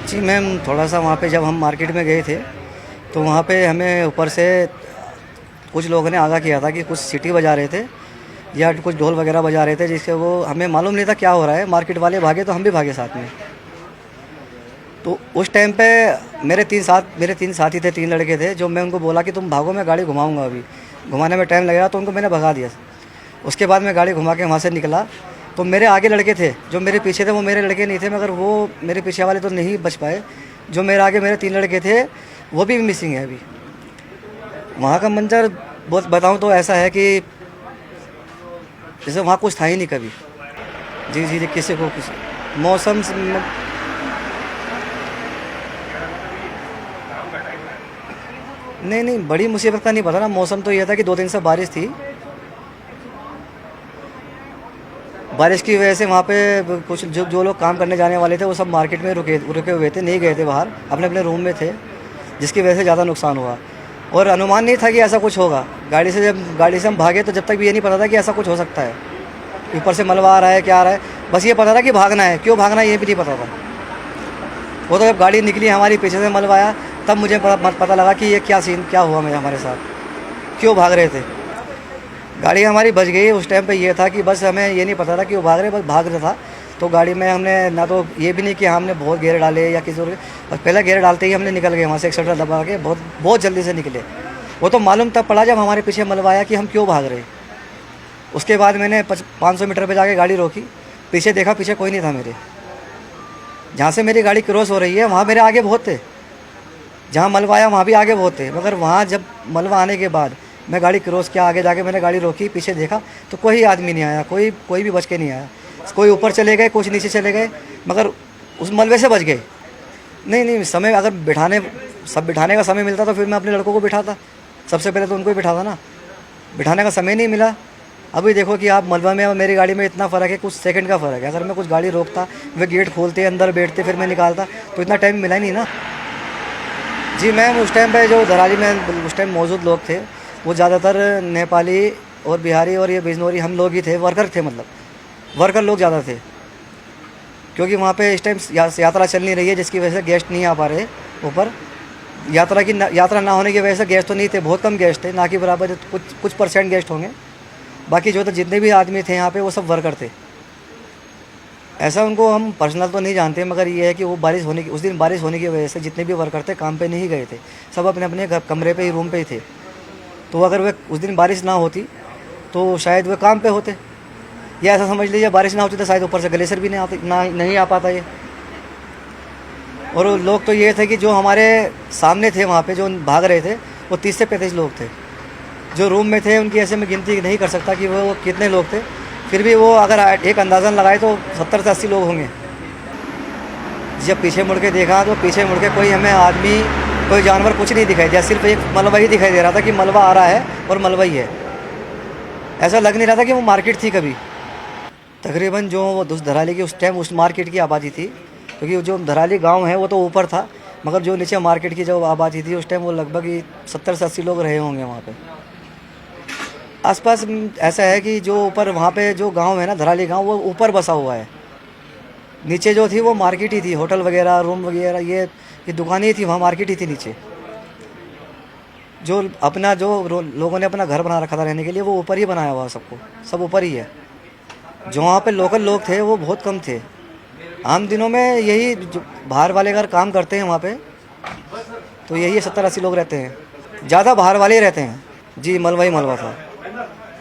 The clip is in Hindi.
जी मैम, थोड़ा-सा वहाँ पे जब हम मार्केट में गए थे, तो वहाँ पे हमें ऊपर से कुछ लोगों ने आगाह किया था कि कुछ सीटी बजा रहे थे या कुछ ढोल वगैरह बजा रहे थे, जिससे वो हमें मालूम नहीं था क्या हो रहा है। मार्केट वाले भागे तो हम भी भागे साथ में। तो उस टाइम पे मेरे 3 साथी थे, 3 लड़के थे, जो मैं उनको बोला कि तुम भागो, मैं गाड़ी घुमाऊँगा अभी। घुमाने में टाइम लगेगा, तो उनको मैंने भगा दिया। उसके बाद मैं गाड़ी घुमा के वहाँ से निकला, तो मेरे आगे लड़के थे, जो मेरे पीछे थे वो मेरे लड़के नहीं थे, मगर वो मेरे पीछे वाले तो नहीं बच पाए। जो मेरे आगे मेरे 3 लड़के थे, वो भी मिसिंग है अभी। वहाँ का मंज़र बहुत बताऊँ तो ऐसा है कि जैसे वहाँ कुछ था ही नहीं कभी। जी, जी, जी, किसी को कुछ मौसम स म नहीं, नहीं, बड़ी मुसीबत का नहीं पता ना। मौसम तो ये था कि 2 दिन से बारिश थी। बारिश की वजह से वहाँ पे कुछ जो जो लोग काम करने जाने वाले थे, वो सब मार्केट में रुके रुके हुए थे, नहीं गए थे बाहर, अपने-अपने रूम में थे, जिसकी वजह से ज़्यादा नुकसान हुआ। और अनुमान नहीं था कि ऐसा कुछ होगा। गाड़ी से हम भागे, तो जब तक भी ये नहीं पता था कि ऐसा कुछ हो सकता है। ऊपर से मलबा आ रहा है, क्या आ रहा है, बस ये पता था कि भागना है। क्यों भागना है ये भी नहीं पता था। वो तो जब गाड़ी निकली हमारी, पीछे से मलबा आया, तब मुझे पता लगा कि ये क्या सीन क्या हुआ हमारे साथ, क्यों भाग रहे थे। गाड़ी हमारी बच गई। उस टाइम पे ये था कि बस हमें ये नहीं पता था कि वो भाग रहे, बस भाग रहा था। तो गाड़ी में हमने ना तो ये भी नहीं कि हमने बहुत गेयर डाले या किसी और, बस पहले गेयर डालते ही हमने निकल गए वहाँ से, एक्सीलेटर दबा के बहुत बहुत जल्दी से निकले। वो तो मालूम तब पड़ा जब हमारे पीछे मलबा आया कि हम क्यों भाग रहे। उसके बाद मैंने 500 मीटर पर जाके गाड़ी रोकी, पीछे देखा, पीछे कोई नहीं था मेरे। जहाँ से मेरी गाड़ी क्रॉस हो रही है वहाँ मेरे आगे बहुत थे, जहाँ मलबा आया वहाँ भी आगे बहुत थे। मगर वहाँ जब मलबा आने के बाद मैं गाड़ी क्रॉस किया, आगे जाके मैंने गाड़ी रोकी, पीछे देखा तो कोई आदमी नहीं आया, कोई भी बच के नहीं आया। कोई ऊपर चले गए, कुछ नीचे चले गए, मगर उस मलबे से बच गए। नहीं, नहीं, समय अगर बिठाने का समय मिलता तो फिर मैं अपने लड़कों को बिठाता। सबसे पहले तो उनको ही बिठाता ना, बिठाने का समय नहीं मिला। अभी देखो कि आप मलबा में और मेरी गाड़ी में इतना फ़र्क है, कुछ सेकंड का फ़र्क है। अगर मैं कुछ गाड़ी रोकता, वे गेट खोलते, अंदर बैठते, फिर मैं निकालता, तो इतना टाइम मिला ही नहीं ना। जी मैम, उस टाइम पे जो धराली में उस टाइम मौजूद लोग थे, वो ज़्यादातर नेपाली और बिहारी और ये बिजनौरी हम लोग ही थे, वर्कर थे, मतलब वर्कर लोग ज़्यादा थे। क्योंकि वहाँ पे इस टाइम यात्रा चल नहीं रही है, जिसकी वजह से गेस्ट नहीं आ पा रहे ऊपर। यात्रा ना होने की वजह से गेस्ट तो नहीं थे, बहुत कम गेस्ट थे, ना कि बराबर कुछ परसेंट गेस्ट होंगे। बाकी जो तो जितने भी आदमी थे यहाँ पे वो सब वर्कर थे। ऐसा उनको हम पर्सनल तो नहीं जानते, मगर ये है कि वो उस दिन बारिश होने की वजह से जितने भी वर्कर थे काम पे नहीं गए थे, सब अपने अपने कमरे पे ही, रूम पे ही थे। तो अगर वे उस दिन बारिश ना होती तो शायद वे काम पे होते, या ऐसा समझ लीजिए बारिश ना होती तो शायद ऊपर से ग्लेशियर भी नहीं आ पाता ये। और लोग तो ये थे कि जो हमारे सामने थे वहाँ पे जो भाग रहे थे, वो 30 से 35 लोग थे। जो रूम में थे उनकी ऐसे मैं गिनती नहीं कर सकता कि वो कितने लोग थे, फिर भी वो अगर एक अंदाज़न लगाए तो 70 से 80 लोग होंगे। जब पीछे मुड़ के देखा तो पीछे मुड़ के कोई हमें आदमी, कोई जानवर कुछ नहीं दिखाई दिया, सिर्फ एक मलबा ही दिखाई दे रहा था कि मलबा आ रहा है और मलबा ही है। ऐसा लग नहीं रहा था कि वो मार्केट थी कभी। तकरीबन जो वो धराली की उस टाइम उस मार्केट की आबादी थी, क्योंकि जो धराली गाँव है वो तो ऊपर था, मगर जो नीचे मार्केट की जो आबादी थी उस टाइम वो लगभग 70 से 80 लोग रहे होंगे वहाँ पर आसपास। ऐसा है कि जो ऊपर वहाँ पे जो गांव है ना, धराली गांव, वो ऊपर बसा हुआ है। नीचे जो थी वो मार्केट ही थी, होटल वगैरह, रूम वगैरह, ये दुकानें ही थी, वहाँ मार्केट ही थी नीचे। जो अपना जो लोगों ने अपना घर बना रखा था रहने के लिए, वो ऊपर ही बनाया हुआ सबको, सब ऊपर ही है। जो वहाँ पे लोकल लोग थे वो बहुत कम थे। आम दिनों में यही जो बाहर वाले अगर काम करते हैं वहाँ पे, तो यही 70-80 लोग रहते हैं, ज़्यादा बाहर वाले ही रहते हैं। जी, मलबा ही मलबा था।